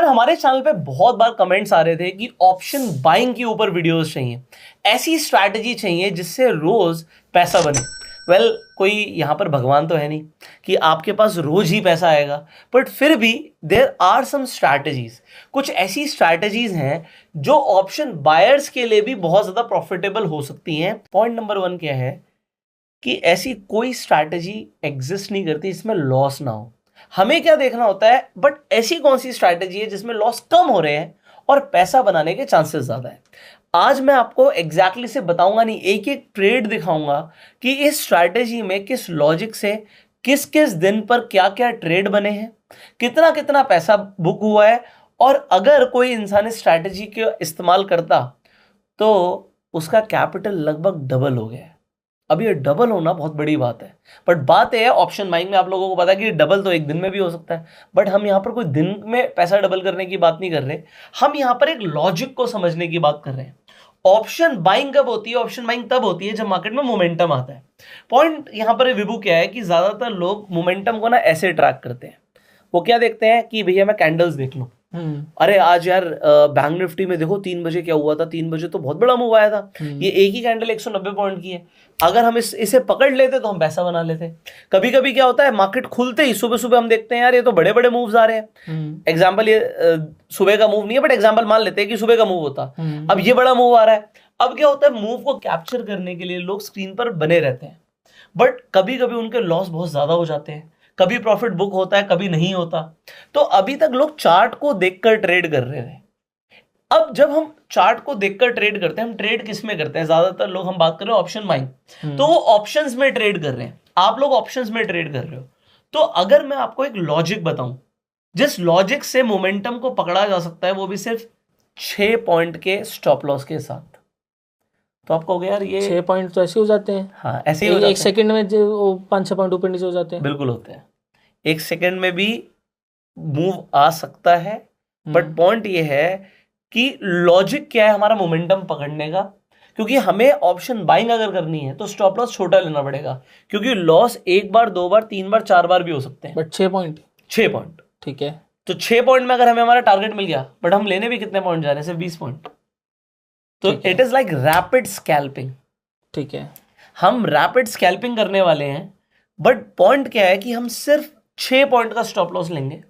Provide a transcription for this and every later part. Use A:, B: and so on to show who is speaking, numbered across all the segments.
A: पर हमारे चैनल पे बहुत बार कमेंट्स आ रहे थे कि ऑप्शन बाइंग के ऊपर वीडियोस चाहिए, ऐसी स्ट्रैटेजी चाहिए जिससे रोज पैसा बने। वेल, कोई यहाँ पर भगवान तो है नहीं कि आपके पास रोज ही पैसा आएगा, बट फिर भी देयर आर सम स्ट्रैटेजीज, कुछ ऐसी स्ट्रैटेजीज हैं जो ऑप्शन बायर्स के लिए भी बहुत ज्यादा प्रॉफिटेबल हो सकती हैं। पॉइंट नंबर 1 क्या है कि ऐसी कोई स्ट्रैटेजी एग्जिस्ट नहीं करती जिसमें लॉस ना हो। हमें क्या देखना होता है, बट ऐसी कौन सी स्ट्रैटेजी है जिसमें लॉस कम हो रहे हैं और पैसा बनाने के चांसेस ज्यादा है। आज मैं आपको एग्जैक्टली से बताऊंगा नहीं, एक एक ट्रेड दिखाऊंगा कि इस स्ट्रैटेजी में किस लॉजिक से किस किस दिन पर क्या क्या ट्रेड बने हैं, कितना कितना पैसा बुक हुआ है, और अगर कोई इंसान इस स्ट्रैटेजी के इस्तेमाल करता तो उसका कैपिटल लगभग डबल हो गया है। अब ये डबल होना बहुत बड़ी बात है, बट बात है ऑप्शन बाइंग में आप लोगों को पता है कि डबल तो एक दिन में भी हो सकता है, बट हम यहां पर कोई दिन में पैसा डबल करने की बात नहीं कर रहे, हम यहां पर एक लॉजिक को समझने की बात कर रहे हैं। ऑप्शन बाइंग कब होती है? ऑप्शन बाइंग तब होती है जब मार्केट में मोमेंटम आता है। पॉइंट यहां पर विभू क्या है कि ज्यादातर लोग मोमेंटम को ना ऐसे ट्रैक करते हैं, वो क्या देखते हैं कि भैया मैं कैंडल्स देख लूं, अरे आज यार बैंक निफ्टी में देखो 3 बजे क्या हुआ था, 3 बजे तो बहुत बड़ा मूव आया था, ये एक ही कैंडल 190 पॉइंट की है, अगर हम इसे पकड़ लेते तो हम पैसा बना लेते। कभी कभी क्या होता है, मार्केट खुलते ही सुबह सुबह हम देखते हैं यार ये तो बड़े बड़े मूव्स आ रहे हैं। एग्जांपल, ये सुबह का मूव नहीं है, बट एग्जांपल मान लेते हैं कि सुबह का मूव होता, अब ये बड़ा मूव आ रहा है। अब क्या होता है, मूव को कैप्चर करने के लिए लोग स्क्रीन पर बने रहते हैं, बट कभी कभी उनके लॉस बहुत ज्यादा हो जाते हैं, कभी प्रॉफिट बुक होता है, कभी नहीं होता। तो अभी तक लोग चार्ट को देखकर ट्रेड कर रहे हैं। अब जब हम चार्ट को देखकर ट्रेड करते हैं, हम ट्रेड किस में करते हैं? ज्यादातर लोग, हम बात कर रहे हैं ऑप्शन बाइंग, तो वो ऑप्शंस में ट्रेड कर रहे हैं, आप लोग ऑप्शंस में ट्रेड कर रहे हो। तो अगर मैं आपको एक लॉजिक बताऊं जिस लॉजिक से मोमेंटम को पकड़ा जा सकता है, वो भी सिर्फ 6 पॉइंट के स्टॉप लॉस के साथ, तो आप कहोगे यार ये
B: 6 पॉइंट तो ऐसे हो जाते हैं।
A: हाँ, ऐसे ही हो जाते हैं।
B: एक सेकंड में जो 5-6 पॉइंट ऊपर नीचे हो जाते हैं।
A: बिल्कुल होते हैं, एक सेकंड में भी मूव आ सकता है, बट पॉइंट ये है कि लॉजिक क्या है हमारा मोमेंटम पकड़ने का, क्योंकि हमें ऑप्शन बाइंग अगर करनी है तो स्टॉप लॉस छोटा लेना पड़ेगा, क्योंकि लॉस 1 बार 2 बार 3 बार 4 बार भी हो सकते हैं।
B: बट 6 पॉइंट
A: ठीक है, तो 6 पॉइंट में अगर हमें हमारा टारगेट मिल गया, बट हम लेने भी कितने पॉइंट जा रहे हैं? सिर्फ 20 पॉइंट। तो it is like rapid scalping.
B: ठीक है,
A: हम रैपिड स्कैल्पिंग करने वाले हैं, बट पॉइंट क्या है कि हम सिर्फ 6 पॉइंट का स्टॉप लॉस लेंगे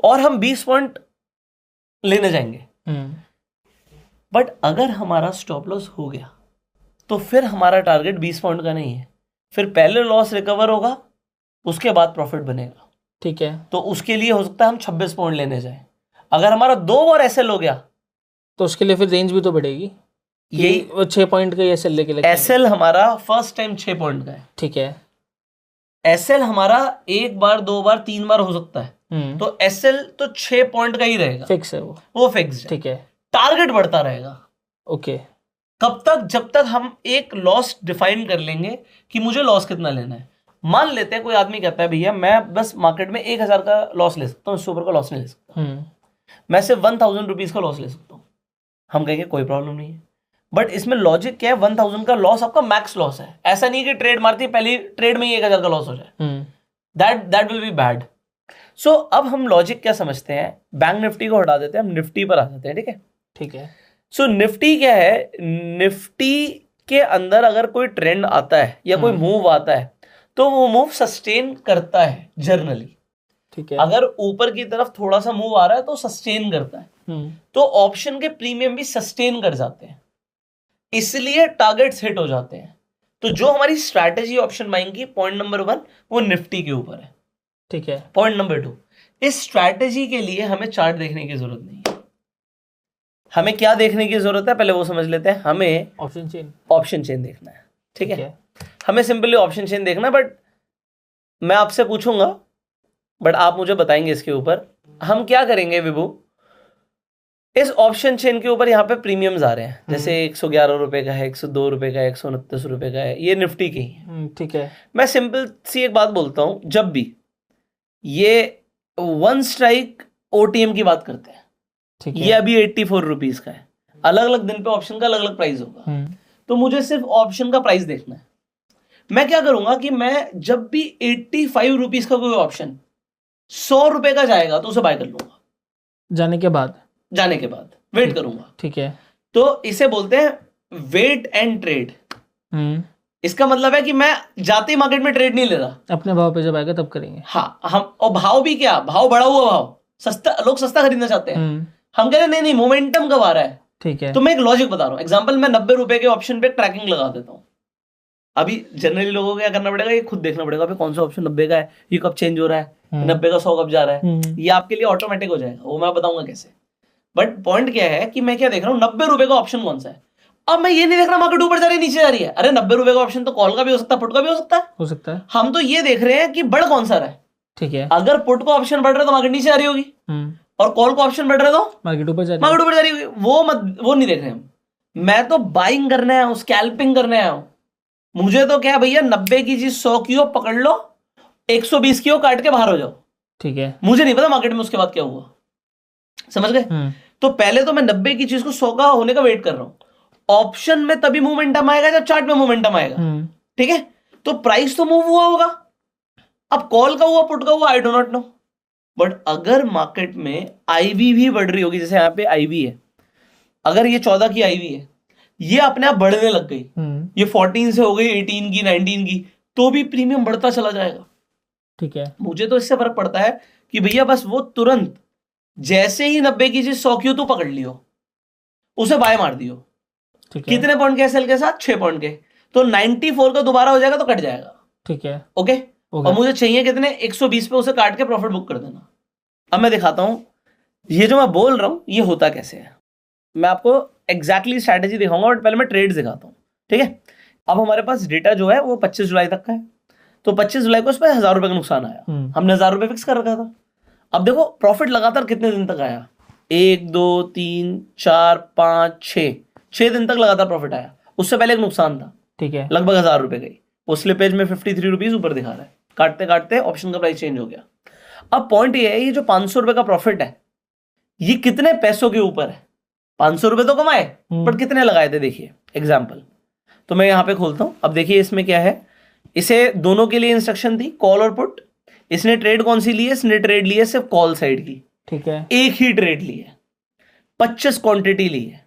A: और हम 20 पॉइंट लेने जाएंगे। बट अगर हमारा स्टॉप लॉस हो गया तो फिर हमारा टारगेट 20 पॉइंट का नहीं है, फिर पहले लॉस रिकवर होगा, उसके बाद प्रॉफिट बनेगा।
B: ठीक है,
A: तो उसके लिए हो सकता है हम 26 पॉइंट लेने जाएं। अगर हमारा 2 बार एसएल हो गया
B: तो उसके लिए फिर रेंज भी तो बढ़ेगी,
A: यही
B: 6 पॉइंट का एसएल लेके लगे।
A: एसएल हमारा फर्स्ट टाइम 6 पॉइंट का है।
B: ठीक है,
A: एसएल हमारा 1 बार 2 बार 3 बार हो सकता है, तो एसएल तो 6 पॉइंट का ही रहेगा,
B: फिक्स है
A: वो फिक्स है।
B: ठीक है,
A: टारगेट बढ़ता रहेगा।
B: ओके,
A: कब तक? जब तक हम एक लॉस डिफाइन कर लेंगे कि मुझे लॉस कितना लेना है। मान लेते हैं कोई आदमी कहता है भैया मैं बस मार्केट में 1000 का लॉस ले सकता हूँ, इससे ऊपर का लॉस नहीं ले सकता, मैं सिर्फ 1000 रुपीज का लॉस ले सकता हूँ। हम कहेंगे कोई प्रॉब्लम नहीं है, बट इसमें लॉजिक क्या है, 1000 का लॉस आपका मैक्स लॉस है। ऐसा नहीं कि ट्रेड मारती है पहली ट्रेड में ही 1000 का लॉस हो जाए, दैट विल बी बैड। सो अब हम लॉजिक क्या समझते हैं, बैंक निफ्टी को हटा देते हैं, हम निफ्टी पर आ जाते हैं। ठीक है,
B: ठीक है।
A: सो निफ्टी क्या है, निफ्टी के अंदर अगर कोई ट्रेंड आता है या कोई मूव आता है तो वो मूव सस्टेन करता है जनरली।
B: ठीक है,
A: अगर ऊपर की तरफ थोड़ा सा मूव आ रहा है तो सस्टेन करता है, तो ऑप्शन के प्रीमियम भी सस्टेन कर जाते हैं, इसलिए टारगेट्स हिट हो जाते हैं। तो जो हमारी स्ट्रैटेजी ऑप्शन बाइंग की, पॉइंट नंबर 1 वो निफ्टी के ऊपर है।
B: ठीक है,
A: पॉइंट नंबर 2, इस स्ट्रैटेजी के लिए हमें चार्ट देखने की जरूरत नहीं है। हमें क्या देखने की जरूरत है, पहले वो समझ लेते हैं। हमें ऑप्शन चेन देखना है। ठीक है, हमें सिंपली ऑप्शन चेन देखना है, बट मैं आपसे पूछूंगा, बट आप मुझे बताएंगे इसके ऊपर हम क्या करेंगे। विभू, इस ऑप्शन चेन के ऊपर यहाँ पे प्रीमियम्स आ रहे हैं, जैसे 111 रुपए का है, 102 रुपए का है, 129 रुपए का है, ये निफ्टी की है।
B: ठीक है,
A: मैं सिंपल सी एक बात बोलता हूं, जब भी ये 1 स्ट्राइक ओटीएम की बात करते हैं, ये अभी 84 रुपीज का है, अलग अलग दिन पे ऑप्शन का अलग अलग प्राइस होगा, तो मुझे सिर्फ ऑप्शन का प्राइस देखना है। मैं क्या करूंगा कि मैं जब भी 85 रुपीज का कोई ऑप्शन 100 रुपए का जाएगा तो उसे बाय कर लूंगा,
B: जाने के बाद
A: वेट करूंगा।
B: ठीक है।
A: तो इसे बोलते हैं वेट एंड ट्रेड। इसका मतलब है कि मैं जाते ही मार्केट में ट्रेड नहीं ले रहा,
B: अपने भाव पे जब आएगा तब करेंगे।
A: हाँ, हम, और भाव भी क्या, भाव बढ़ा हुआ भाव, सस्ता, लोग सस्ता खरीदना चाहते हैं। हम कह रहे हैं नहीं मोमेंटम कब आ रहा है।
B: ठीक है।
A: तो मैं एक लॉजिक बता रहा हूँ। एग्जांपल, मैं 90 रुपए के ऑप्शन पे ट्रैकिंग लगा देता हूँ। अभी जनरली लोगों को क्या करना पड़ेगा, ये खुद देखना पड़ेगा अभी कौन सा ऑप्शन 90 का है, ये कब चेंज हो रहा है, 90 का 100 कब जा रहा है। ये आपके लिए ऑटोमेटिक हो जाएगा, वो मैं बताऊंगा कैसे। बट पॉइंट क्या है कि मैं क्या देख रहा हूँ, 90 रुपए का ऑप्शन कौन सा है। अब मैं ये नहीं देख रहा मार्केट ऊपर जा रही है नीचे जा रही है। अरे 90 रुपए का ऑप्शन तो कॉल का भी हो सकता है, पुट का भी हो सकता है। हम तो ये देख रहे हैं कि बढ़ कौन सा रहा है।
B: ठीक है।
A: अगर पुट का ऑप्शन बढ़ रहा है तो मार्केट नीचे आ रही होगी, और कॉल का ऑप्शन बढ़ रहा है तो
B: मार्केट ऊपर जा
A: रही होगी। वो नहीं देख रहे हम। मैं तो बाइंग करने आया हूं, स्कैल्पिंग करने आया हूं। मुझे तो क्या भैया, 90 की चीज 100 की हो पकड़ लो, 120 की हो काट के बाहर हो जाओ।
B: ठीक है।
A: मुझे नहीं पता मार्केट में उसके बाद क्या हुआ, समझ गए। तो पहले तो मैं 90 की चीज को 100 का होने का वेट कर रहा हूं। ऑप्शन में तभी मोमेंटम आएगा जब चार्ट में मोमेंटम आएगा। ठीक है, तो प्राइस तो मूव हुआ होगा। अब कॉल का हुआ, पुट का हुआ, I do not know. But अगर मार्केट में आईवी भी बढ़ रही होगी, जैसे यहां पे आईवी है, अगर ये 14 की आईवी है, ये अपने आप बढ़ने लग गई, ये 14 से हो गई 18 की, 19 की, तो भी प्रीमियम बढ़ता चला जाएगा।
B: ठीक है।
A: मुझे तो इससे फर्क पड़ता है कि भैया बस वो तुरंत जैसे ही 90 की चीज 100 की तो पकड़ लियो, उसे बाय मार दियो। कितने पॉइंट के एसएल के साथ, 6 पॉइंट के, तो 94 का दोबारा हो जाएगा तो कट जाएगा। ठीक है, ओके। और मुझे चाहिए कितने, 120 पे उसे काट के प्रॉफिट बुक कर देना। अब मैं दिखाता हूं ये जो मैं बोल रहा हूं ये होता कैसे है। मैं आपको एग्जैक्टली स्ट्रैटेजी दिखाऊंगा, बट पहले मैं ट्रेड दिखाता हूं। ठीक है, अब हमारे पास डेटा जो है वो 25 जुलाई तक का है। तो 25 जुलाई को उस पर 1000 रुपए का नुकसान आया, हमने 1000 रुपए फिक्स कर रखा था। अब देखो प्रॉफिट लगातार कितने दिन तक आया, 1 2 3 4 5 6 दिन तक लगातार प्रॉफिट आया। उससे पहले एक नुकसान था, ठीक है, लगभग 1000 रुपए गई। वो स्लिपेज में 53 रुपीज ऊपर दिखा रहा है, काटते काटते ऑप्शन का प्राइस चेंज हो गया। अब पॉइंट ये है, ये जो 500 रुपए का प्रॉफिट है ये कितने पैसों के ऊपर है। 500 रुपए तो कमाए, बट कितने लगाए थे देखिए। एग्जाम्पल, तो मैं यहां पे खोलता हूं। अब देखिए इसमें क्या है, इसे दोनों के लिए इंस्ट्रक्शन थी, कॉल और पुट। इसने ट्रेड कौन सी ली है, इसने ट्रेड ली है सिर्फ कॉल साइड की। ठीक है, एक ही ट्रेड ली है, 25 क्वांटिटी ली है।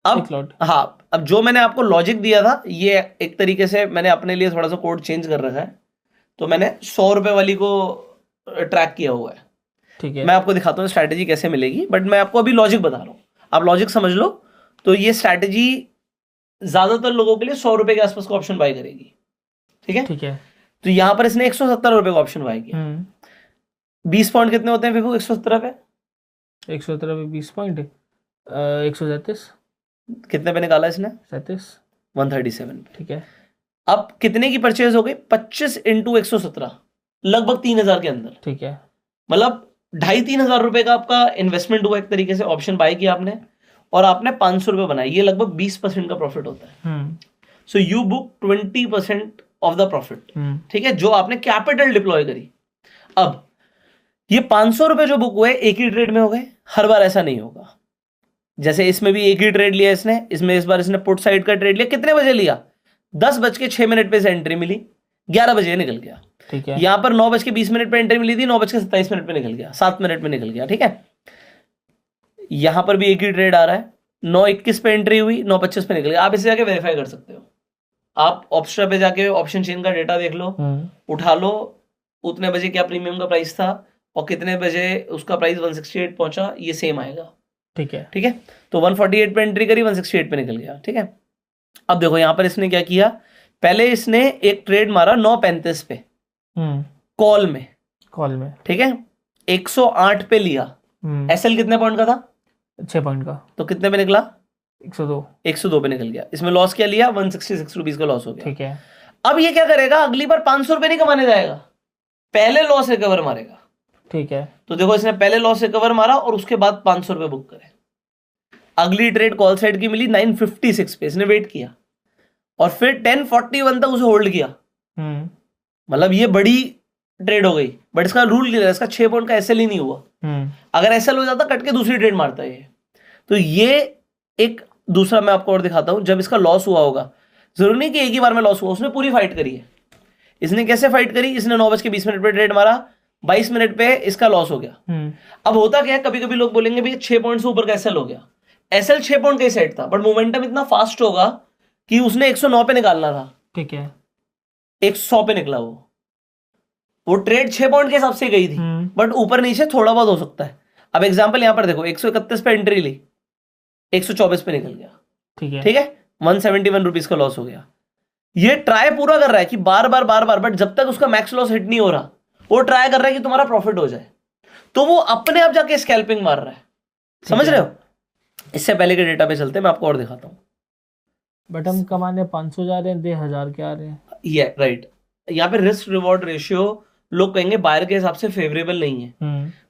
A: अब हाँ, अब जो मैंने आपको लॉजिक दिया था, ये एक तरीके से मैंने अपने लिए थोड़ा सा कोड चेंज कर रखा है। तो मैंने 100 रुपए वाली को ट्रैक किया हुआ है। ठीक है, मैं आपको दिखाता हूँ स्ट्रैटेजी कैसे मिलेगी, बट मैं आपको अभी लॉजिक बता रहा हूँ, आप लॉजिक समझ लो। तो ये स्ट्रैटेजी ज्यादातर लोगों के लिए 100 रुपए के आसपास का ऑप्शन बाय करेगी। ठीक है, ठीक है। तो यहां पर इसने 170 रुपए का ऑप्शन बाय किया। 20 पॉइंट कितने होते हैं विभू 170 पे? 170 पे 20 पॉइंट 137। कितने पे निकाला इसने? 37, 137। ठीक है, अब कितने की परचेज हो गई? 25 इंटू 117, लगभग 3000 के अंदर। ठीक है, मतलब 2500-3000 हजार रुपए का आपका इन्वेस्टमेंट हुआ एक तरीके से। ऑप्शन बाय किया आपने और आपने 500 रुपए बनाए, ये लगभग 20% का प्रॉफिट होता है। So you book 20% of the profit. ठीक है, जो आपने कैपिटल डिप्लॉय करी। अब ये 500 रुपए जो बुक हुए एक ही ट्रेड में हो गए, हर बार ऐसा नहीं होगा। जैसे इसमें भी एक ही ट्रेड लिया इसने, इसमें इस बार इसने पुट साइड का ट्रेड लिया। कितने बजे लिया? 10:06 पे से एंट्री मिली, 11 बजे निकल गया। ठीक है, यहां पर 9:20 पे एंट्री मिली थी, 9:27 पे निकल गया, 7 मिनट में निकल गया। ठीक है, यहां पर भी एक ही ट्रेड आ रहा है, 9:21 पे एंट्री हुई, 9:25 पे निकल गया। आप इसे जाके वेरीफाई कर सकते हो। आप ऑप्शन पे जाके ऑप्शन चेन का डेटा देख लो, उठा लो, उतने बजे क्या प्रीमियम का प्राइस था और कितने बजे उसका प्राइस 168 पहुंचा, ये सेम आएगा। ठीक है, ठीक है, तो 148 पे एंट्री करी, 168 पे निकल गया। ठीक है, अब देखो यहां पर इसने क्या किया, पहले इसने एक ट्रेड मारा 9:35 पे कॉल में। ठीक है, 108 पे लिया। एसएल कितने पॉइंट का था? 6 पॉइंट का। तो कितने पे निकला? 102 पे निकल गया। इसमें लॉस क्या लिया? 166 रुपीज का लॉस हो गया। ठीक है, अब ये क्या करेगा, अगली बार 500 रुपए नहीं कमाने जाएगा, पहले लॉस रिकवर मारेगा। ठीक है, तो देखो इसने पहले लॉस रिकवर मारा और उसके बाद 500 रुपए बुक करे। अगली ट्रेड कॉल साइड की मिली 956 पे, इसने वेट किया और फिर 1041 तक उसे होल्ड किया। मतलब ये बड़ी ट्रेड हो गई, बट इसका रूल क्लियर है, इसका 6 पॉइंट का एसएल ही नहीं हुआ। अगर एसएल हो जाता कट के दूसरी ट्रेड मारता है ये। तो ये एक दूसरा मैं आपको और दिखाता हूं, जब इसका लॉस हुआ होगा, जरूरी नहीं कि एक ही बार में लॉस हुआ, उसने पूरी फाइट करी है। इसने कैसे फाइट करी? इसने 9:20 पे ट्रेड मारा, 22 मिनट पे इसका लॉस हो गया। अब होता क्या है, कभी कभी लोग बोलेंगे भैया 6 पॉइंट से ऊपर का एसएल हो गया। एसएल 6 पॉइंट का सेट था, बट मोमेंटम इतना फास्ट होगा कि उसने 109 पे निकालना था,
B: ठीक है,
A: 100 पे निकला। वो ट्रेड 6 पॉइंट के हिसाब से गई थी, बट ऊपर नीचे थोड़ा बहुत हो सकता है। अब एग्जांपल यहां पर देखो, 131 पे एंट्री ली, 124 पे निकल गया, ठीक है, 171 रुपीज का लॉस हो गया। ये ट्राई पूरा कर रहा है कि बार बार, बट जब तक उसका मैक्स लॉस हिट नहीं हो रहा, वो ट्राई कर रहा है कि तुम्हारा प्रॉफिट हो जाए, तो वो अपने आप जाके स्कैल्पिंग मार रहा है। समझ रहे हो? इससे पहले के डेटा पे चलते हैं, मैं आपको और दिखाता हूं।
B: बट हम कमाने 500 जा रहे हैं, 1000 के आ रहे हैं।
A: ये राइट, यहाँ पे रिस्क रिवॉर्ड रेशियो लोग कहेंगे बायर के हिसाब से फेवरेबल नहीं है,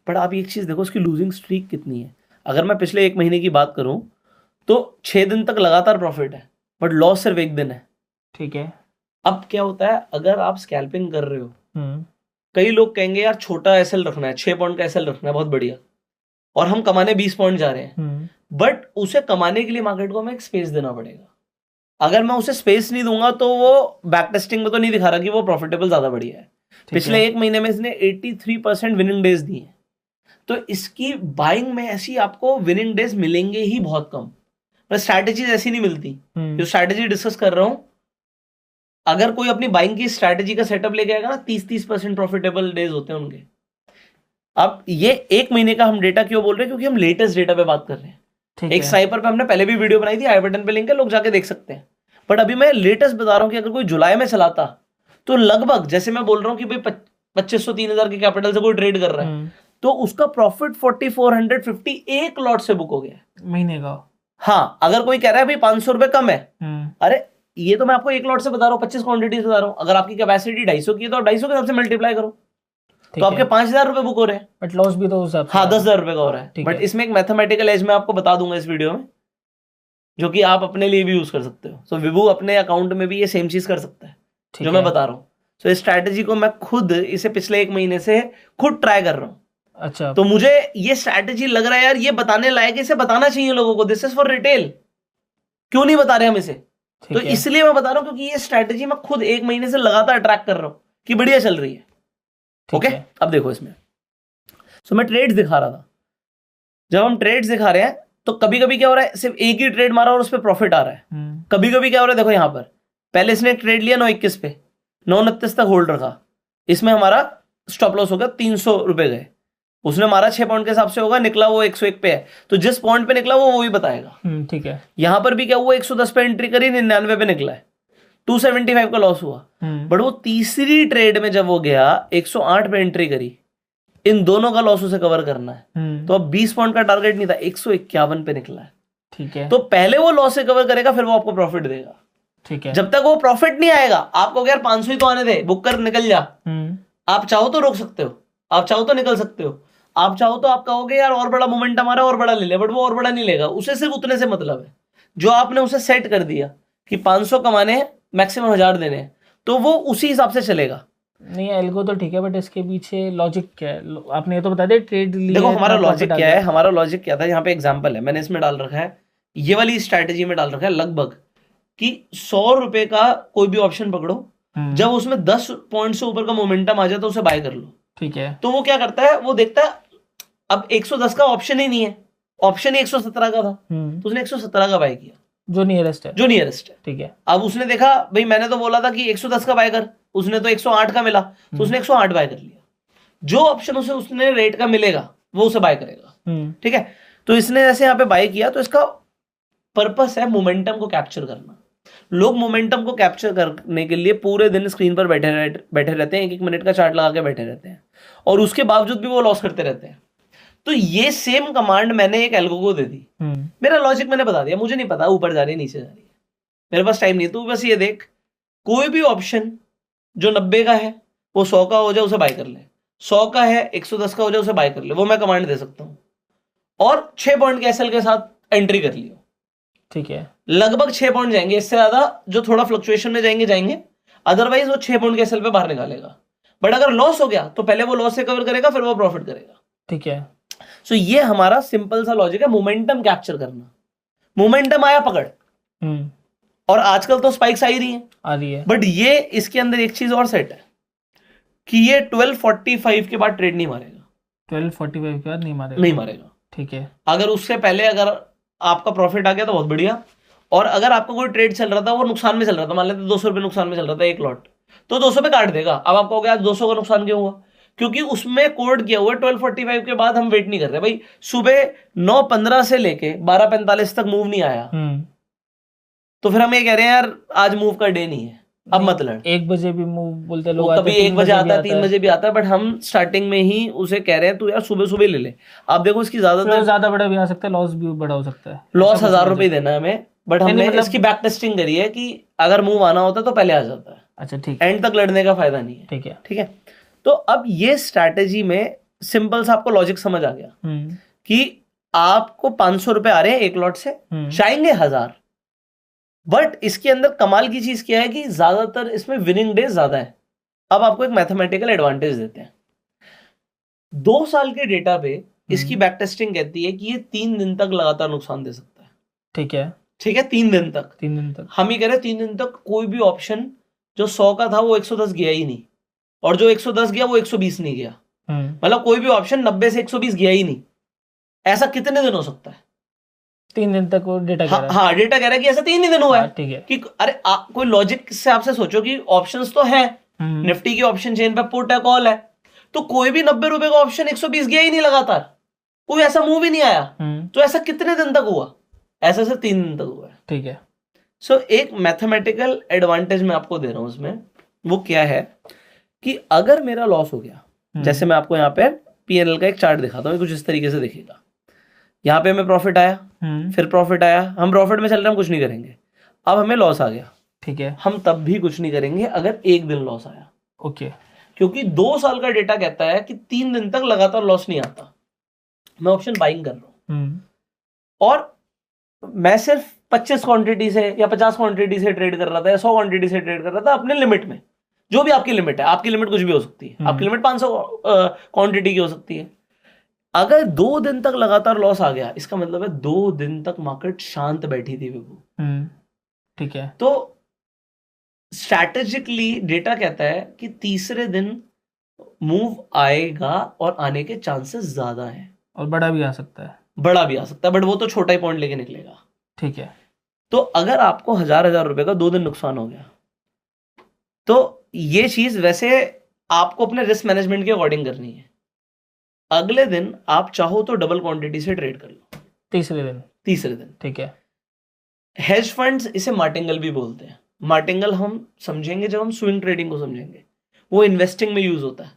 A: बट आप एक चीज देखो, उसकी लूजिंग स्ट्रीक कितनी है। अगर मैं पिछले 1 महीने की बात करूं तो 6 दिन तक लगातार प्रॉफिट है, बट लॉस सिर्फ 1 दिन है,
B: ठीक है।
A: अब क्या होता है, अगर आप स्कैल्पिंग कर रहे हो, कई लोग कहेंगे यार छोटा एसएल रखना है, 6 पॉइंट का एसएल रखना है, बहुत बढ़िया, और हम कमाने 20 पॉइंट जा रहे हैं, बट उसे कमाने के लिए मार्केट को हमें एक स्पेस देना पड़ेगा। अगर मैं उसे स्पेस नहीं दूंगा तो वो बैक टेस्टिंग में तो नहीं दिखा रहा कि वो प्रॉफिटेबल ज्यादा बढ़िया है। पिछले 1 महीने में इसने 83% विनिंग डेज दिए हैं, तो इसकी बाइंग में ऐसी आपको विनिंग डेज मिलेंगे ही बहुत कम, पर स्ट्रैटेजीज ऐसी नहीं मिलती। जो स्ट्रैटेजी डिस्कस कर रहा हूं, अगर कोई अपनी बाइंग की स्ट्रैटेजी का सेटअप लेके आएगा ना, 30% प्रॉफिटेबल डेज होते हैं उनके। अब ये 1 महीने का हम डेटा क्यों बोल रहे हैं, क्योंकि हम लेटेस्ट डेटा पे बात कर रहे हैं। एक स्नाइपर पे हमने पहले भी वीडियो बनाई थी, आई बटन पे लिंक है, लोग जाके देख सकते हैं। बट अभी मैं लेटेस्ट बता रहा हूं कि अगर कोई जुलाई में चलाता तो लगभग, जैसे मैं बोल रहा हूं कि भाई 2500-3000 के कैपिटल से कोई ट्रेड कर रहा है, तो उसका प्रॉफिट 4450 एक लॉट से बुक हो गया
B: महीने का।
A: हाँ, अगर कोई कह रहा है भाई 500 रुपए कम है, अरे ये तो मैं आपको एक लॉट से बता रहा हूँ, 25 क्वांटिटी बता रहा हूँ। अगर आपकी कैपेसिटी 250 की है तो आप 250 के हिसाब से मल्टीप्लाई करो, तो आपके 5000 रुपए बुक हो रहे हैं,
B: बट लॉस भी तो
A: हाँ 10,000 रुपए का हो रहा है। बट इसमें एक मैथमेटिकल एज मैं आपको बता दूंगा इस वीडियो में, जो कि आप अपने लिए भी यूज कर सकते हो। सो विभू अपने अकाउंट में भी ये सेम चीज कर सकता है जो मैं बता रहा हूँ। सो इस स्ट्रैटेजी को मैं खुद इसे पिछले 1 महीने से खुद ट्राई कर रहा हूँ।
B: अच्छा,
A: तो मुझे ये स्ट्रैटेजी लग रहा है यार, ये बताने लायक, इसे बताना चाहिए लोगों को। दिस इज फॉर रिटेल, क्यों नहीं बता रहे हम इसे? तो इसलिए मैं बता रहा हूं क्योंकि ये स्ट्रैटेजी मैं खुद 1 महीने से लगातार ट्रैक कर रहा हूं कि बढ़िया चल रही है। ओके, अब देखो इसमें, सो मैं ट्रेड्स दिखा रहा था। जब हम ट्रेड्स दिखा रहे हैं तो कभी कभी क्या हो रहा है, सिर्फ एक ही ट्रेड मारा और उस पर प्रॉफिट आ रहा है। कभी कभी क्या हो रहा है, देखो यहां पर पहले इसने एक ट्रेड लिया 921 पे, 929 तक होल्ड रखा, इसमें हमारा स्टॉप लॉस हो गया, 300 रुपए गए। उसने मारा 6 पॉइंट के हिसाब से होगा, निकला वो 101 पे है, तो जिस पॉइंट पे निकला वो भी बताएगा।
B: ठीक है।
A: यहां पर भी क्या हुआ, 110 पे एंट्री करी, 99 पे निकला है, 275 का लॉस हुआ। बट वो तीसरी ट्रेड में जब वो गया 108 पे एंट्री करी, इन दोनों का लॉस उसे कवर करना है, तो अब 20 पॉइंट का टारगेट नहीं था, 151 पे निकला है।
B: ठीक है,
A: तो पहले वो लॉस से कवर करेगा, फिर वो आपको प्रॉफिट देगा।
B: ठीक है।
A: जब तक वो प्रॉफिट नहीं आएगा, आपको यार 500 ही तो आने दे, बुक कर निकल जा। आप चाहो तो रोक सकते हो, आप चाहो तो निकल सकते हो, आप चाहो तो आप कहोगे यार और बड़ा मोमेंटम आ रहा है और बड़ा ले ले, बट वो और बड़ा नहीं लेगा। उसे सिर्फ उतने से मतलब है, जो आपने उसे सेट कर दिया कि 500 कमाने हैं, मैक्सिमम 1000 देने हैं, तो वो उसी हिसाब से चलेगा।
B: नहीं, एल्गो तो ठीक है, बट इसके पीछे लॉजिक क्या है? आपने ये तो बता दिया ट्रेड लिया।
A: देखो हमारा लॉजिक क्या है, हमारा लॉजिक क्या था, यहाँ पे एग्जांपल है, मैंने इसमें डाल रखा है, ये वाली स्ट्रैटेजी में डाल रखा है लगभग कि 100 रुपए का कोई भी ऑप्शन पकड़ो, जब उसमें 10 पॉइंट से ऊपर का मोमेंटम आ जाए तो उसे बाय कर लो। ठीक है, तो वो क्या करता है, वो देखता है अब 110 का ऑप्शन ही नहीं है, ऑप्शन ही 117 का था, तो उसने 117 का बाय किया, जो नियरेस्ट है। ठीक है, अब उसने देखा भाई मैंने तो बोला था कि 110 का बाय कर, उसने तो 108 का मिला, तो उसने 108 बाय कर लिया। जो ऑप्शन उसे उसने रेट का मिलेगा वो उसे बाय करेगा। ठीक है, तो इसने जैसे यहाँ पे बाय किया, तो इसका पर्पस है मोमेंटम को कैप्चर करना। लोग मोमेंटम को कैप्चर करने के लिए पूरे दिन स्क्रीन पर बैठे रहते हैं, 1-1 मिनट का चार्ट लगा के बैठे रहते हैं, और उसके बावजूद भी वो लॉस करते रहते हैं। तो ये सेम कमांड मैंने एक एल्गो को दे दी। मेरा लॉजिक मैंने बता दिया, मुझे नहीं पता ऊपर जा रही है नीचे जा रही है, मेरे पास टाइम नहीं है, तू बस ये देख, कोई भी ऑप्शन जो 90 का है वो 100 का हो जाए उसे बाय कर ले, 100 का है 110 का हो जाए उसे बाय कर ले, वो मैं कमांड दे सकता हूं, और 6 पॉइंट के एसएल के साथ एंट्री कर लियो। ठीक है, लगभग 6 पॉइंट जाएंगे, इससे ज्यादा जो थोड़ा फ्लक्चुएशन में जाएंगे, अदरवाइज वो 6 पॉइंट के एसएल पे बाहर निकालेगा। बट अगर लॉस हो गया तो पहले वो लॉस से कवर करेगा, फिर वो प्रॉफिट करेगा। ठीक है, सो ये हमारा सिंपल सा लॉजिक है, मोमेंटम कैप्चर करना। मोमेंटम आया पकड़, और आजकल तो स्पाइक्स आ रही है, बट ये इसके अंदर एक चीज और सेट है कि ये 1245 के बाद ट्रेड नहीं मारेगा।
B: 1245 के बाद
A: नहीं मारेगा।
B: ठीक है।
A: अगर उससे पहले अगर आपका प्रॉफिट आ गया तो बहुत बढ़िया, और अगर आपका कोई ट्रेड चल रहा था वो नुकसान में चल रहा था, मान लेते 200 रुपये नुकसान में चल रहा था एक लॉट, तो 200 पे काट देगा। अब आपको हो गया 200 का नुकसान क्यों हुआ? क्योंकि उसमें कोड किया हुआ है 1245 के बाद हम वेट नहीं कर रहे भाई। सुबह 9:15 से लेके 12:45 तक मूव नहीं आया, तो फिर हम ये कह रहे हैं यार आज मूव का डे नहीं है, अब मत लड़।
B: 1 बजे भी मूव बोलते लोग,
A: कभी 1 बजे आता है, 3 बजे भी आता है, बट हम स्टार्टिंग में ही उसे कह रहे हैं तू यार सुबह सुबह ले ले। आप देखो इसकी
B: ज्यादा बड़ा भी आ सकता है, लॉस भी बड़ा हो सकता है।
A: लॉस 1000 रुपए देना है हमें, बट हमने इसकी बैक टेस्टिंग करी है कि अगर मूव आना होता तो पहले आ जाता है।
B: अच्छा ठीक,
A: एंड तक लड़ने का फायदा नहीं है। ठीक है, ठीक है। तो अब ये स्ट्रैटेजी में सिंपल सा आपको लॉजिक समझ आ गया कि आपको 500 रुपए आ रहे हैं एक लॉट से, चाहेंगे 1000, बट इसके अंदर कमाल की चीज क्या है कि ज्यादातर इसमें विनिंग डेज ज्यादा है। अब आपको एक मैथमेटिकल एडवांटेज देते हैं। 2 साल के डेटा पे इसकी बैक टेस्टिंग कहती है कि ये 3 दिन तक लगातार नुकसान दे सकता है।
B: ठीक है,
A: ठीक है, 3 दिन तक।
B: 3 दिन तक
A: हम ही कह रहे हैं 3 दिन तक कोई भी ऑप्शन जो 100 का था वो 110 गया ही नहीं, और जो 110 गया वो 120 नहीं गया। मतलब कोई भी ऑप्शन 90 से 120 गया ही नहीं। ऐसा कितने दिन हो सकता है?
B: 3 दिन तक वो डेटा कह रहा है।
A: हाँ, डेटा कह रहा है कि ऐसा 3 ही दिन हुआ है।
B: ठीक है
A: कि अरे कोई लॉजिक से आपसे सोचो कि ऑप्शंस तो है, निफ्टी की ऑप्शन चेन पे पुट है, कॉल है, तो कोई भी 90 रुपए का ऑप्शन 120 गया ही नहीं लगातार, कोई ऐसा मूव ही नहीं आया। तो ऐसा कितने दिन तक हुआ? ऐसा सिर्फ 3 दिन तक हुआ है।
B: ठीक है।
A: सो एक मैथमेटिकल एडवांटेज मैं आपको दे रहा हूं उसमें, वो क्या है कि अगर मेरा लॉस हो गया, जैसे मैं आपको यहाँ पे पीएनएल का एक चार्ट दिखाता हूँ, कुछ इस तरीके से दिखेगा। यहाँ पे हमें प्रॉफिट आया, फिर प्रॉफिट आया, हम प्रॉफिट में चल रहे हैं, हम कुछ नहीं करेंगे। अब हमें लॉस आ गया,
B: ठीक है,
A: हम तब भी कुछ नहीं करेंगे अगर एक दिन लॉस आया।
B: ओके,
A: क्योंकि 2 साल का डेटा कहता है कि 3 दिन तक लगातार लॉस नहीं आता। मैं ऑप्शन बाइंग कर रहा हूँ और मैं सिर्फ 25 क्वांटिटी से या 50 क्वांटिटी से ट्रेड कर रहा था या 100 क्वांटिटी से ट्रेड कर रहा था अपने लिमिट में। जो भी आपकी लिमिट है, आपकी लिमिट कुछ भी हो सकती है, आपकी लिमिट 500 क्वांटिटी की हो सकती है। अगर 2 दिन तक लगातार लॉस आ गया, इसका मतलब है 2 दिन तक मार्केट शांत बैठी थी विभू।
B: ठीक है।
A: तो स्ट्रैटेजिकली डेटा कहता है कि तीसरे दिन मूव आएगा और आने के चांसेस ज्यादा हैं,
B: और बड़ा भी आ सकता है।
A: बड़ा भी आ सकता है, बट वो तो छोटा ही पॉइंट लेके निकलेगा।
B: ठीक है।
A: तो अगर आपको 1000 रुपए का 2 दिन नुकसान हो गया, तो ये चीज वैसे आपको अपने रिस्क मैनेजमेंट के अकॉर्डिंग करनी है। अगले दिन आप चाहो तो डबल क्वांटिटी से ट्रेड कर लो। तीसरे दिन।
B: ठीक है।
A: हेज फंड्स इसे मार्टिंगल भी बोलते हैं। मार्टिंगल हम समझेंगे जब हम स्विंग ट्रेडिंग को समझेंगे। वो इन्वेस्टिंग में यूज होता है।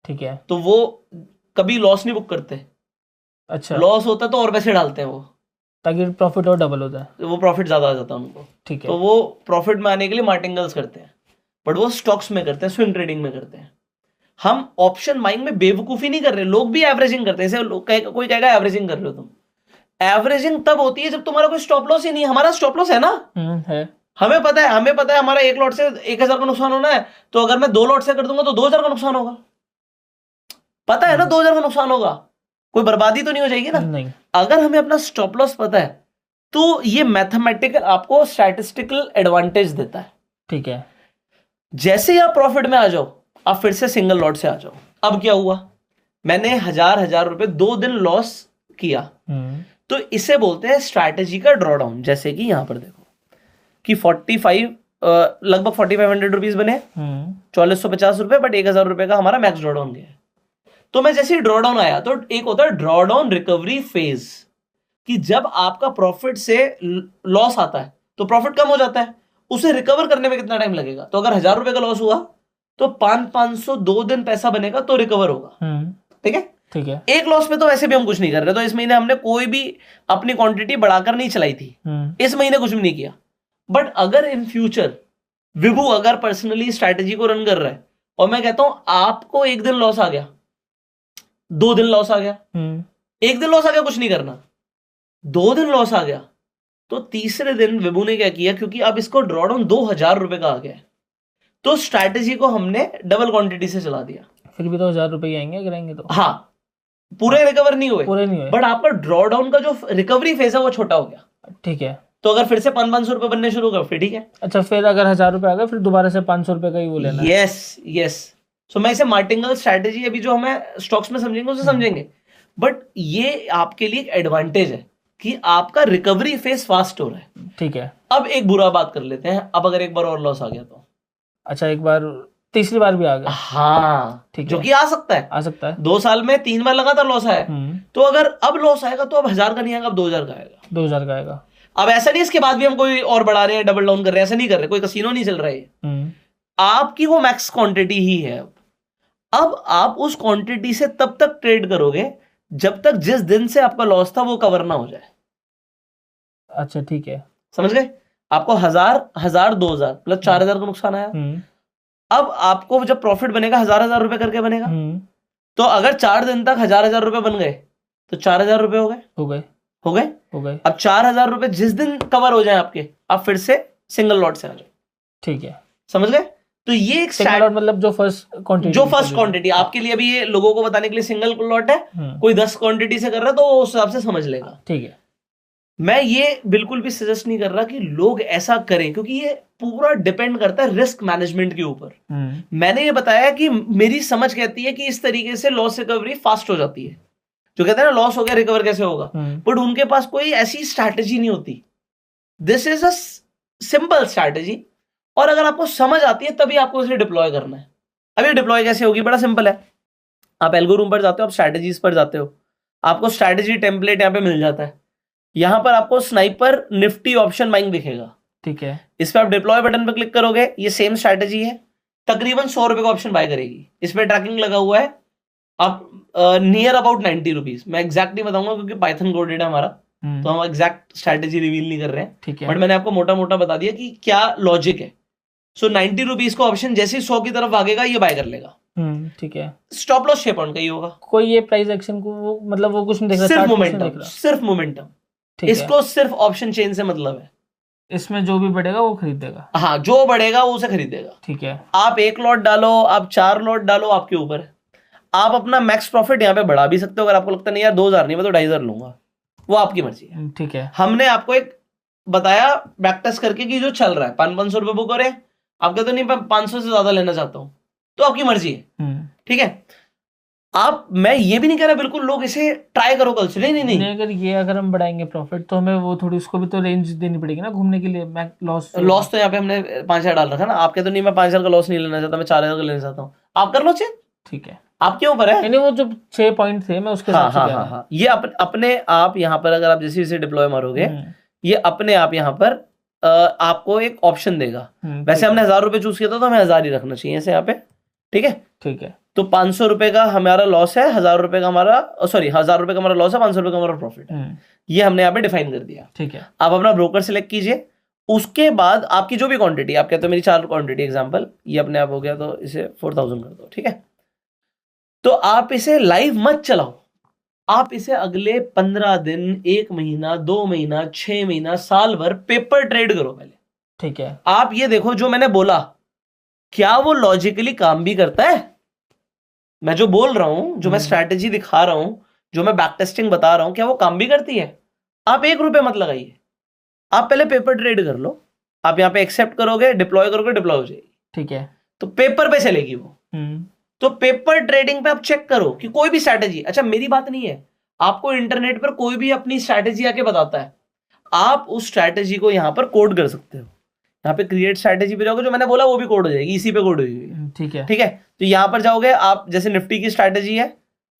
B: ठीक है।
A: तो वो कभी लॉस नहीं बुक करते।
B: अच्छा,
A: लॉस होता है तो और पैसे डालते हैं वो,
B: ताकि प्रॉफिट और डबल होता है,
A: वो प्रॉफिट ज्यादा आ जाता है उनको।
B: ठीक है।
A: तो वो प्रॉफिट में आने के लिए मार्टिंगल्स करते हैं, बट वो स्टॉक्स में करते हैं, स्विंग ट्रेडिंग में करते हैं। हम ऑप्शन बाइंग में बेवकूफी नहीं कर रहे, लोग भी एवरेजिंग करते हैं। कोई कहेगा एवरेजिंग कर रहे हो तुम। एवरेजिंग तब होती है जब तुम्हारा कोई स्टॉप लॉस ही नहीं है। हमारा स्टॉप लॉस है ना,
B: है।
A: हमें पता है हमारा एक लॉट से 1000 का नुकसान होना है, तो अगर मैं 2 लॉट से कर दूंगा तो 2000 का नुकसान होगा। पता है ना 2000 का नुकसान होगा, कोई बर्बादी तो नहीं हो जाएगी ना।
B: नहीं।
A: अगर हमें अपना स्टॉप लॉस पता है तो ये मैथमेटिकल आपको स्टैटिस्टिकल एडवांटेज देता है।
B: ठीक है।
A: जैसे ही आप प्रॉफिट में आ जाओ, आप फिर से सिंगल लॉट से आ जाओ। अब क्या हुआ, मैंने 1000 रुपए 2 दिन लॉस किया, तो इसे बोलते हैं स्ट्रैटेजी का ड्रॉडाउन। जैसे कि यहां पर देखो कि 45 लगभग 4500 रुपीज बने, 4450 रुपए, बट 1000 रुपए का हमारा मैक्स ड्रॉडाउन गया। तो मैं जैसे ही ड्रॉडाउन आया, तो एक होता है ड्रॉडाउन रिकवरी फेज, कि जब आपका प्रॉफिट से लॉस आता है तो प्रॉफिट कम हो जाता है, उसे रिकवर करने में कितना टाइम लगेगा। तो अगर 1000 रुपए का लॉस हुआ तो 500 2 दिन पैसा बनेगा तो रिकवर होगा। ठीक है,
B: ठीक है।
A: एक लॉस में तो वैसे भी हम कुछ नहीं कर रहे, तो इस महीने हमने कोई भी अपनी क्वांटिटी बढ़ाकर नहीं चलाई थी, इस महीने कुछ भी नहीं किया। बट अगर इन फ्यूचर विभू अगर पर्सनली स्ट्रैटेजी को रन कर रहा है और मैं कहता हूं आपको एक दिन लॉस आ गया, 2 दिन लॉस आ गया, एक दिन लॉस आ गया, कुछ नहीं करना, 2 दिन लॉस आ गया, तो तीसरे दिन विभू ने क्या किया, क्योंकि अब इसको ड्रॉडाउन 2000 रुपए का आ गया है, तो स्ट्रैटेजी को हमने डबल क्वांटिटी से चला दिया।
B: फिर भी तो 1000 रुपए आएंगे अगर आएंगे तो।
A: हाँ, पूरे रिकवर नहीं हुए, बट आपका ड्रॉडाउन का जो रिकवरी फेज है वो छोटा हो गया।
B: ठीक है।
A: तो अगर फिर से 500 रुपए बनने शुरू कर, फिर ठीक है।
B: अच्छा, फिर अगर 1000 रुपए आ गए, फिर दोबारा से 500 रुपए का ही वो लेना।
A: यस, सो मैं इसे मार्टिंगल स्ट्रैटेजी अभी जो हमें स्टॉक्स में समझेंगे उसे समझेंगे, बट ये आपके लिए एक एडवांटेज है कि आपका रिकवरी फेस फास्ट हो रहा है।
B: ठीक है।
A: अब एक बुरा बात कर लेते हैं, अब अगर एक बार और लॉस आ गया तो?
B: अच्छा, एक बार तीसरी बार भी आ गया?
A: हाँ,
B: ठीक है,
A: जो कि आ सकता है,
B: आ सकता है।
A: 2 साल में 3 बार लगातार लॉस आया, तो अगर अब लॉस आएगा तो अब 1000 का नहीं आएगा, अब 2000 का आएगा।
B: 2000 का आएगा।
A: अब ऐसा नहीं इसके बाद भी हम कोई और बढ़ा रहे हैं, डबल डाउन कर रहे हैं, ऐसा नहीं कर रहे, कोई कसीनो नहीं चल रहा है। आपकी वो मैक्स क्वांटिटी ही है। अब आप उस क्वांटिटी से तब तक ट्रेड करोगे जब तक जिस दिन से आपका लॉस था वो कवर ना हो जाए।
B: अच्छा, ठीक है,
A: समझ गए? आपको 1000 2000 मतलब 4000 का नुकसान आया। अब आपको जब प्रॉफिट बनेगा 1000 रुपए करके बनेगा, तो अगर 4 दिन तक 1000 रुपए बन गए तो 4000 रुपए हो गए। अब 4000 रुपए जिस दिन कवर हो जाए आपके, आप फिर से सिंगल लॉट से आ जाए। ठीक है, समझ गए? तो ये एक
B: मतलब जो फर्स्ट क्वांटिटी
A: आपके लिए अभी ये लोगों को बताने के लिए सिंगल लॉट है, कोई 10 क्वांटिटी से कर रहा है तो वो उस हिसाब से समझ लेगा। ठीक है, मैं ये बिल्कुल भी सजेस्ट नहीं कर रहा कि लोग ऐसा करें, क्योंकि ये पूरा डिपेंड करता है रिस्क मैनेजमेंट के ऊपर। मैंने ये बताया कि मेरी समझ कहती है कि इस तरीके से लॉस रिकवरी फास्ट हो जाती है। जो कहते हैं ना लॉस हो गया रिकवर कैसे होगा, बट उनके पास कोई ऐसी स्ट्रैटेजी नहीं होती। This is a simple strategy, और अगर आपको समझ आती है तभी आपको इसे डिप्लॉय करना है। अभी डिप्लॉय कैसे होगी? बड़ा सिंपल है। आप एल्गोरिथम पर जाते हो, आप स्ट्रैटेजीज पर जाते हो, आपको स्ट्रैटेजी टेम्पलेट यहाँ पे मिल जाता है। यहां पर आपको स्नाइपर निफ्टी ऑप्शन बाइंग दिखेगा। ठीक है, इस पर आप डिप्लॉय बटन पर क्लिक करोगे, ये सेम स्ट्रैटेजी है, तकरीबन 100 रुपए का ऑप्शन बाय करेगी। इस पर ट्रैकिंग लगा हुआ है, आप नियर अबाउट 90 रुपीज। मैं एग्जैक्ट नहीं बताऊंगा क्योंकि पाइथन कोडेड है हमारा, तो हम एग्जैक्ट स्ट्रैटेजी रिवील नहीं कर रहे हैं। ठीक है, बट मैंने आपको मोटा मोटा बता दिया कि क्या लॉजिक है। सो 90 रुपीज का ऑप्शन जैसे ही 100 की तरफ भागेगा ये बाय कर लेगा। ठीक है, स्टॉप लॉस 6 पॉइंट का ही होगा।
B: कोई ये प्राइस एक्शन को मतलब वो कुछ नहीं देख रहा,
A: सिर्फ मोमेंटम। इसको सिर्फ ऑप्शन चेन से मतलब है,
B: इसमें जो भी बढ़ेगा वो खरीदेगा।
A: हाँ, जो बढ़ेगा वो उसे खरीदेगा। ठीक है, आप 1 लॉट डालो, आप 4 लॉट डालो, आपके ऊपर है। आप अपना मैक्स प्रॉफिट यहाँ पे बढ़ा भी सकते हो, अगर आपको लगता नहीं यार 2000 नहीं, मैं तो 2500 लूंगा, वो आपकी मर्जी है। ठीक है, हमने आपको एक बताया बैक टेस्ट करके कि जो चल रहा है 500 रुपए बुक हो रहे हैं, आप कहते हो नहीं मैं 500 से ज्यादा लेना चाहता हूं, तो आपकी मर्जी है। ठीक है, आप, मैं ये भी नहीं कह रहा बिल्कुल लोग इसे ट्राई करो कल से, नहीं।
B: अगर हम बढ़ाएंगे प्रॉफिट तो हमें वो थोड़ी उसको भी तो रेंज देनी पड़ेगी ना घूमने के लिए। लॉस
A: तो यहाँ पे हमने 5000 डाल रखा ना, आप कहते हो नहीं मैं 5000 का लॉस नहीं लेना चाहता, मैं 4000 का लेना चाहता हूँ, आप कर लो चेक। ठीक है, आपके ऊपर है।
B: नहीं, वो जो 6 पॉइंट थे मैं उसके साथ
A: हाँ, ये अपने आप यहाँ पर अगर आप जैसे जैसे डिप्लॉय मारोगे, ये अपने आप यहाँ पर आपको एक ऑप्शन देगा। वैसे हमने 1000 रुपए चूज किया था तो हमें 1000 ही रखना चाहिए ऐसे यहाँ पे। ठीक है, तो 500 रुपए का हमारा लॉस है, 1000 रुपए का हमारा 1000 रुपए का हमारा लॉस है, 500 रुपए का हमारा प्रॉफिट है। ये हमने यहाँ पे डिफाइन कर दिया। ठीक है, आप अपना ब्रोकर सिलेक्ट कीजिए, उसके बाद आपकी जो भी क्वांटिटी, आप कहते हो मेरी 4 क्वांटिटी एग्जांपल, ये अपने आप हो गया, तो इसे 4000 कर दो। ठीक है, तो आप इसे लाइव मत चलाओ, आप इसे अगले 15 दिन, 1 महीना, 2 महीना, 6 महीना, साल भर पेपर ट्रेड करो पहले। ठीक है, आप ये देखो जो मैंने बोला क्या वो लॉजिकली काम भी करता है। मैं जो बोल रहा हूं, जो मैं स्ट्रैटेजी दिखा रहा हूं, जो मैं बैक टेस्टिंग बता रहा हूं, क्या वो काम भी करती है। आप 1 रुपए मत लगाइए, आप पहले पेपर ट्रेड कर लो। आप यहाँ पे एक्सेप्ट करोगे, डिप्लॉय करोगे, डिप्लॉय हो जाएगी। ठीक है, तो पेपर पे चलेगी वो। तो पेपर ट्रेडिंग पे आप चेक करो कि कोई भी स्ट्रैटेजी, अच्छा मेरी बात नहीं है, आपको इंटरनेट पर कोई भी अपनी स्ट्रैटेजी आके बताता है, आप उस स्ट्रैटेजी को यहाँ पर कोड कर सकते हो। यहाँ पे क्रिएट स्ट्रैटेजी पे जाओगे, जो मैंने बोला वो भी कोड हो जाएगी, इसी पे कोड होगी। ठीक है, तो यहाँ पर जाओगे आप, जैसे निफ्टी की स्ट्रैटेजी है,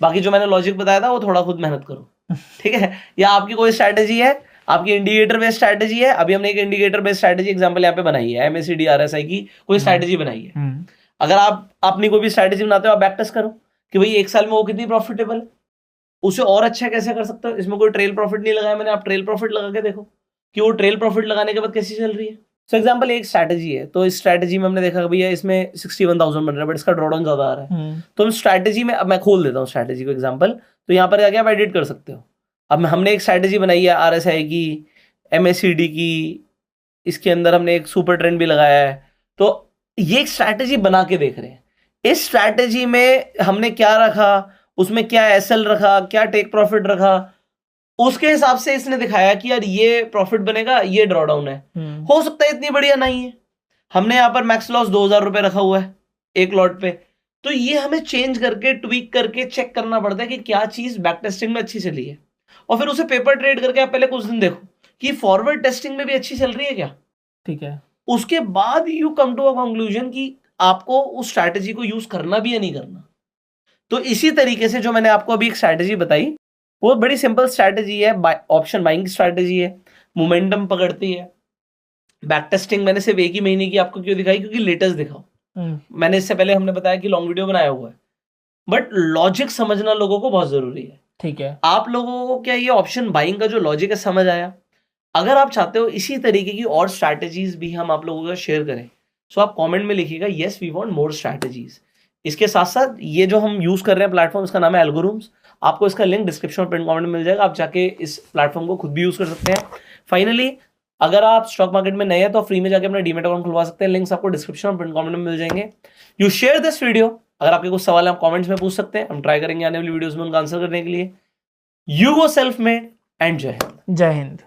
A: बाकी जो मैंने लॉजिक बताया था वो थोड़ा खुद मेहनत करो। ठीक है, या आपकी कोई स्ट्रैटेजी है, आपकी इंडिकेटर बेस्ड स्ट्रैटेजी है, अभी हमने एक इंडिकेटर बेस्ड स्ट्रैटेजी एग्जांपल यहाँ पे बनाई है, MACD RSI की कोई स्ट्रैटेजी बनाई है। अगर आप अपनी कोई भी स्ट्रैटेजी बनाते हो, आप बैक टेस्ट करो कि भाई 1 साल में वो कितनी प्रॉफिटेबल है, उसे और अच्छा कैसे कर सकते हो। इसमें कोई ट्रेल प्रॉफिट नहीं लगाया मैंने, आप ट्रेल प्रॉफिट लगा के देखो कि वो ट्रेल प्रॉफिट लगाने के बाद कैसी चल रही है। सो एग्जांपल एक स्ट्रैटेजी है, तो इस स्ट्रैटेजी में हमने देखा कि भैया इसमें 61,000 बन रहा है, बट इसका ड्रॉडाउन ज्यादा आ रहा है। तो हम स्ट्रैटेजी में, अब मैं खोल देता हूँ स्ट्रैटेजी को एग्जांपल, तो यहाँ पर जाके आप एडिट कर सकते हो। अब हमने एक स्ट्रैटेजी बनाई है RSI की, MACD की, इसके अंदर हमने एक सुपर ट्रेंड भी लगाया है। तो ये एक स्ट्रैटेजी बना के देख रहे हैं, इस स्ट्रैटेजी में हमने क्या रखा, उसमें क्या SL रखा, क्या टेक प्रॉफिट रखा, उसके हिसाब से इसने दिखाया कि यार ये प्रॉफिट बनेगा, ये ड्रॉडाउन है। हो सकता है इतनी बढ़िया नहीं है। हमने यहाँ पर मैक्स लॉस 2000 रुपए रखा हुआ है 1 लॉट पे, तो ये हमें चेंज करके ट्वीक करके चेक करना पड़ता है कि क्या चीज बैक टेस्टिंग में अच्छी चली है, और फिर उसे पेपर ट्रेड करके आप पहले कुछ दिन देखो कि फॉरवर्ड टेस्टिंग में भी अच्छी चल रही है क्या।
B: ठीक है,
A: उसके बाद you come to a conclusion कि आपको उस स्ट्रैटेजी को यूज करना भी या नहीं करना। तो इसी तरीके से जो मैंने आपको अभी एक स्ट्रैटेजी बताई वो बड़ी सिंपल स्ट्रैटेजी है, ऑप्शन बाइंग की स्ट्रैटेजी है, मोमेंटम पकड़ती है। बैक टेस्टिंग मैंने सिर्फ एक ही महीने की आपको क्यों दिखाई, क्योंकि लेटेस्ट दिखाओ। मैंने इससे पहले हमने बताया कि लॉन्ग वीडियो बनाया हुआ है, बट लॉजिक समझना लोगों को बहुत जरूरी है।
B: ठीक है,
A: आप लोगों को क्या ये ऑप्शन बाइंग का जो लॉजिक है समझ आया? अगर आप चाहते हो इसी तरीके की और स्ट्रैटेजीज भी हम आप लोगों का शेयर करें, सो आप कमेंट में लिखिएगा yes we want more strategies. इसके साथ साथ ये जो हम यूज कर रहे हैं प्लेटफॉर्म, इसका नाम है एल्गोरिथम्स। आपको इसका लिंक डिस्क्रिप्शन और पिन कमेंट में मिल जाएगा, आप जाके इस प्लेटफॉर्म को खुद भी यूज कर सकते हैं। फाइनली अगर आप स्टॉक मार्केट में नए हैं तो फ्री में जाके अपना डीमैट अकाउंट खुलवा सकते हैं, लिंक्स आपको डिस्क्रिप्शन और पिन कमेंट में मिल जाएंगे। You share this video. अगर आपके कुछ सवाल है आप कमेंट्स में पूछ सकते हैं, हम ट्राई करेंगे आने वाली वीडियोस में उनका आंसर करने के लिए। You go self made and जय हिंद।
B: जय हिंद।